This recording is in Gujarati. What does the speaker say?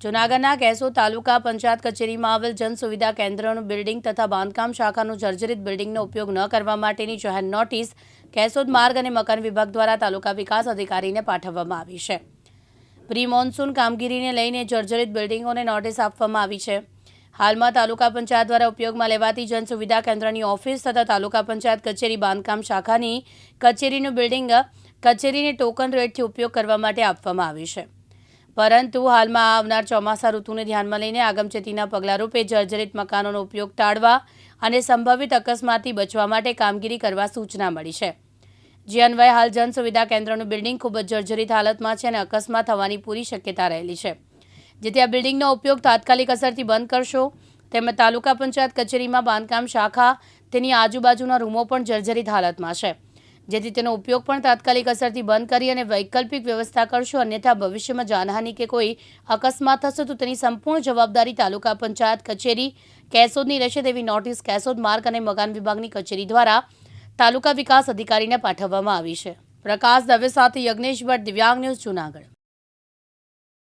જૂનાગઢના કેશોદ તાલુકા પંચાયત કચેરીમાં આવેલ જન સુવિધા કેન્દ્રનું બિલ્ડિંગ તથા બાંધકામ શાખાનું જર્જરિત બિલ્ડિંગનો ઉપયોગ ન કરવા માટેની જાહેર નોટિસ કેશોદ માર્ગ અને મકાન વિભાગ દ્વારા તાલુકા વિકાસ અધિકારીને પાઠવવામાં આવી છે। પ્રી મોન્સૂન કામગીરીને લઈને જર્જરિત બિલ્ડિંગોને નોટિસ આપવામાં આવી છે। હાલમાં તાલુકા પંચાયત દ્વારા ઉપયોગમાં લેવાતી જન સુવિધા કેન્દ્રની ઓફિસ તથા તાલુકા પંચાયત કચેરી બાંધકામ શાખાની કચેરીનું બિલ્ડિંગ કચેરીને ટોકન રેટથી ઉપયોગ કરવા માટે આપવામાં આવ્યું છે, પરંતુ હાલમાં આવનાર ચોમાસા ઋતુને ધ્યાનમાં લઈને આગમચેતીના પગલાં રૂપે જર્જરિત મકાનોનો ઉપયોગ ટાળવા અને સંભવિત અકસ્માતથી બચવા માટે કામગીરી કરવા સૂચના મળી છે। જે અન્વયે હાલ જન સુવિધા કેન્દ્રનું બિલ્ડિંગ ખૂબ જ જર્જરિત હાલતમાં છે અને અકસ્માત થવાની પૂરી શક્યતા રહેલી છે, જેથી આ બિલ્ડિંગનો ઉપયોગ તાત્કાલિક અસરથી બંધ કરશો। તેમજ તાલુકા પંચાયત કચેરીમાં બાંધકામ શાખા તેની આજુબાજુના રૂમો પણ જર્જરિત હાલતમાં છે, જેથી તેનો ઉપયોગ પણ તાત્કાલિક અસરથી બંધ કરી અને વૈકલ્પિક વ્યવસ્થા કરશો, અન્યથા ભવિષ્યમાં જાનહાનિ કે કોઈ અકસ્માત થશે તો તેની સંપૂર્ણ જવાબદારી તાલુકા પંચાયત કચેરી કેશોદની રહેશે તેવી નોટિસ કેશોદ માર્ગ અને મકાન વિભાગની કચેરી દ્વારા તાલુકા વિકાસ અધિકારીને પાઠવવામાં આવી છે। પ્રકાશ દવે સાથે યજ્ઞેશ ભટ્ટ, દિવ્યાંગ ન્યૂઝ, જૂનાગઢ।